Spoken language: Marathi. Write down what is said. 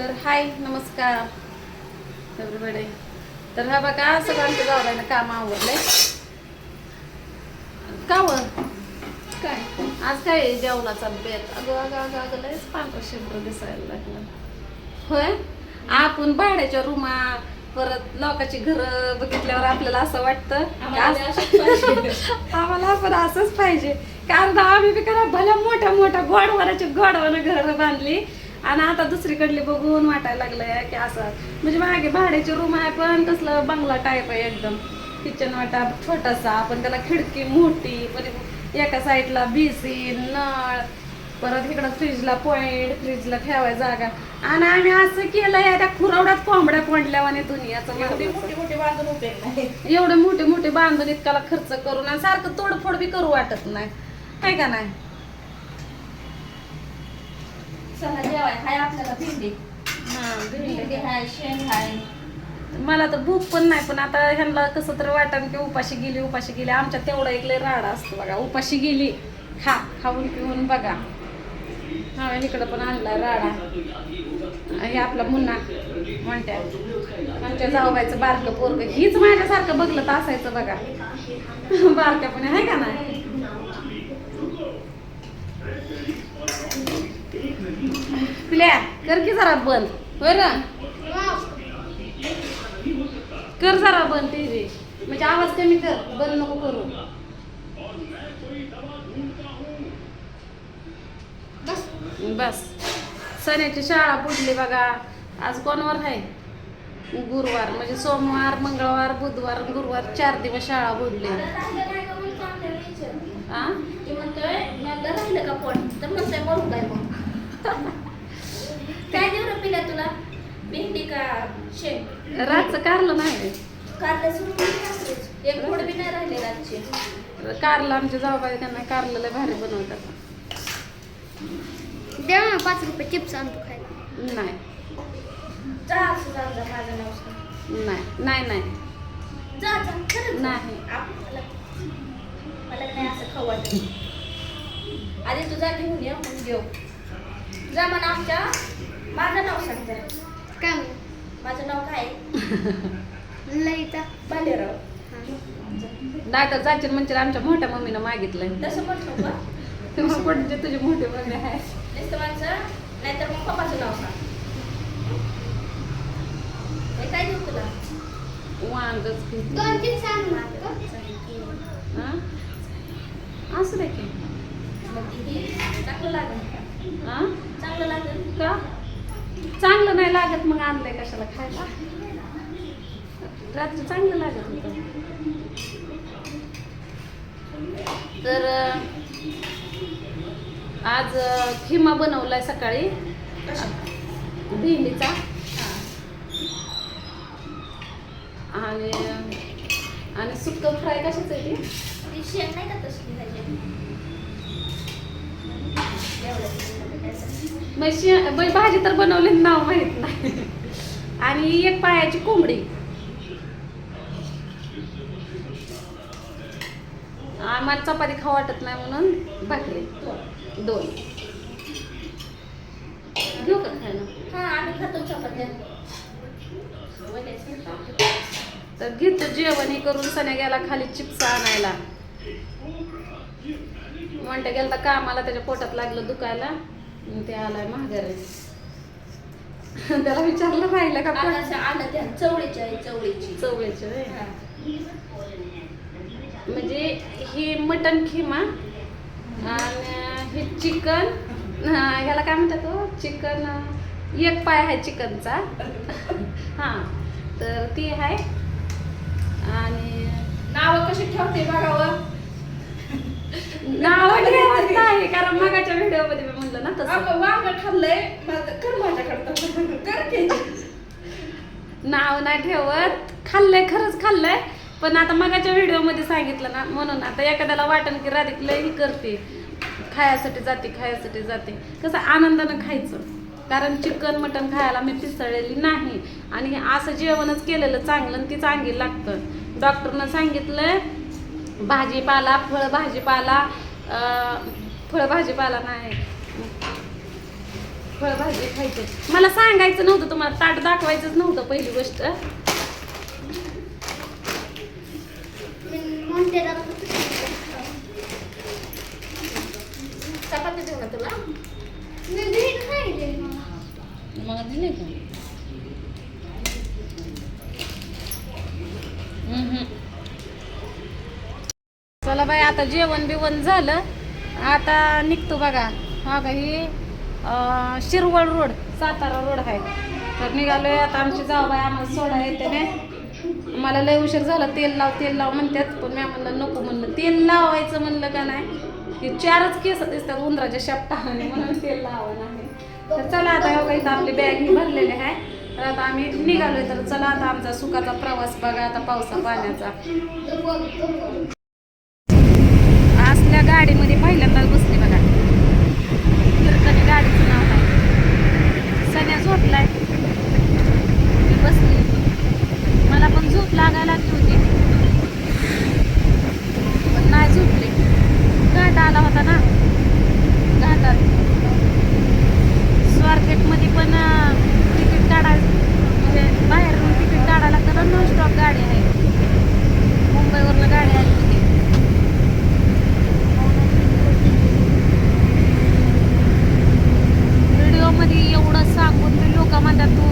तर हाय नमस्कार एव्हरीबडी. तर हा बघा सगळं आमच्या गावाला काम आवडलंय. कावर काय आज काय आहे? जेवणाचा बेत. अगं अगं अगं अगं लयच पांढरं शिंपडं दिसायला लागलं. होय, आपण भाड्याच्या रूमा परत लोकांची घरं बघितल्यावर आपल्याला असं वाटतं आम्हाला पण असंच पाहिजे. कारण आम्ही बी करा भल्या मोठ्या मोठ्या गोडवाराची गोडवानं घरं बांधली आणि आता दुसरीकडली बघून वाटायला लागलंय की असं म्हणजे मागे भाड्याची रूम आहे पण कसलं बंगला टाईप आहे एकदम. किचन वाटा छोटासा पण त्याला खिडकी मोठी, पण एका साईडला बेसिन नळ, परत इकडं फ्रीजला पॉइंट, फ्रीजला ठेवायला जागा. आणि आम्ही असं केलंय त्या खुरावड्यात कोंबड्या कोंडल्या आणि दुनियाचं मोठे बांधून उपयोग नाही. एवढे मोठे मोठे बांधून इतकाला खर्च करून आणि सारखं तोडफोड बी करू वाटत नाही, आहे का नाही? चला जेवाय हाय आपल्याला भेंडी. हा भेंडी हाय, शेंग हाय. मला तर भूक पण नाही, पण आता ह्यांना कसं तर वाटण की उपाशी गेली. आमच्या तेवढा एक लय राडा असतो बघा. उपाशी गेली खाऊन पिऊन बघा. हा इकडं पण आणला राडा. हे आपला मुन्ना म्हणत्या आमच्या जाऊबाईचं बारकं पोरग हीच माझ्यासारखं बघलं तर असायचं बघा. बारक्यापणे आहे का नाही? पिल्या कर की जरा बंद. होय ना, कर जरा बंद टीव्ही, म्हणजे आवाज कमी कर, बंद नको करू. बस सण्याची शाळा बुडली बघा. आज कोणवार आहे? गुरुवार, म्हणजे सोमवार मंगळवार बुधवार गुरुवार 4 दिवस शाळा बुडली. राहिलं का पण तर म्हणतोय मरू काय मग. काय देऊ रे पिल्या तुला? भेंडी का शेंग? रातचं कारलं नाही, कारलं सुरू एक फोड बी नाही राहिले रातचे. कारलं आमच्या जाऊबाई त्यांना कारलं लय भारी बनवतात. द्या ना 5 रुपये चिप्स आणतो खायला. नाही जा असं जा जा, माझं नाव सांग. नाही नाही जा जा खरंच नाही. मला नाही असं खाऊ वाटत. आधी तू जा घेऊन ये मग घेऊ. जा म्हणा आमच्या. माझं नाव सांग जरा. काय म्हणू? माझं नाव काय? ललिता भालेराव. डाक्टर जाचीन म्हणजे आमच्या मोठ्या मम्मीनं मागितलंय. तसं म्हणतो का? तेव्हा पण जे तुझी मोठी मम्मी आहे. नुसतं माझं नाहीतर मग पप्पाचं नाव सांग. हे काय देऊ तुला? वांगच की. 2-3 सांग ना. हा? असं दे की. मग ही चांगलं लागेल का? हा? चांगलं लागेल का? चांगलं नाही लागत मग आणलंय कशाला खायला? रात्री चांगलं लागत होतं. तर आज खिमा बनवलाय सकाळी भेंडीचा. आणि सुक्क फ्राय कशाचं आहे ते? ती शेंग नाही का तशी खायची? मग भाजी तर बनवली, नाव माहित नाही. आणि एक पायाची कोंबडी. आम्हाला चपाती खाऊ वाटत नाही म्हणून भाकरी 2 घेऊ का खायला? हा आम्ही खातो चपात्या. तर घेतो जेवण हे करून. सण्या गेला खाली चिप्स आणायला. म्हणते गेलता कामाला, त्याच्या पोटात लागलं दुखायला, ते आलाय माघारी. त्याला विचारलं राहिलं का पण आलं त्या चवळीची आहे, चवळीची. चवळीचे होय. हा. म्हणजे हे मटन खिमा आणि हे चिकन. ह्याला काय म्हणतात हो? चिकन एक पाय आहे चिकनचा. हा तर ती आहे. आणि नाव कशी ठेवते बघावं. नाव ठेवत नाही, कारण मगाच्या व्हिडिओ मध्ये मी म्हणलं ना तसं. आपण वांग खाल्लंय कर माझ्याकडं कर की. नाव नाही ठेवत. खाल्लंय, खरंच खाल्लंय, पण आता मगाच्या व्हिडिओ मध्ये सांगितलं ना म्हणून. आता एखाद्याला वाटण की राधिक लई करते, खायसाठी जाते कसं आनंदानं खायचं. कारण चिकन मटन खायला मी पिसळलेली नाही. आणि असं जेवणच केलेलं चांगलं आणि ती चांगली लागतं. डॉक्टरनं सांगितलंय भाजीपाला, फळभाजीपाला नाही फळभाजी खायची. मला सांगायचं नव्हतं, तुम्हाला ताट दाखवायचंच नव्हतं पहिली गोष्ट. म्हणते ना चपाती देऊ ना तुला? मी घरी खायले मला. मग दिले का? चला बाई, आता जेवण बिवण झालं, आता निघतो बघा. हा का ही शिरवळ रोड, सातारा रोड आहे. तर निघालोय आता. आमची जाऊबाई आम्हाला सोडा येते ना. मला लय उशीर झाला. तेल लाव म्हणतात, पण मी म्हणलं नको. म्हणलं तेल लावायचं म्हणलं का नाही, हे 4च केस दिसतात उंदराच्या शेपटाने, म्हणून तेल लावा नाही. तर चला आता हो, इथं आपली बॅग ही भरलेली आहे. तर आता आम्ही निघालोय. तर चला आता आमचा सुखाचा प्रवास बघा आता पावसा पाण्याचा. असल्या गाडीमध्ये पहिल्यांदाच बसली बघा. कीर्तनी गाडीचं नाव आहे. सगळ्या झोपलाय, मी बसली. मला पण झोप लागायला लागली होती, पण नाही झोपले. घाट आला होता ना, घाटात स्वारगेटमध्ये पण तिकीट काढायला, म्हणजे बाहेरून तिकीट काढायला लागतं. नॉन स्टॉप गाडी आहे, मुंबईवरनं गाडी आली होती. व्हिडिओमध्ये एवढं सांगून मी लोक म्हणतात तू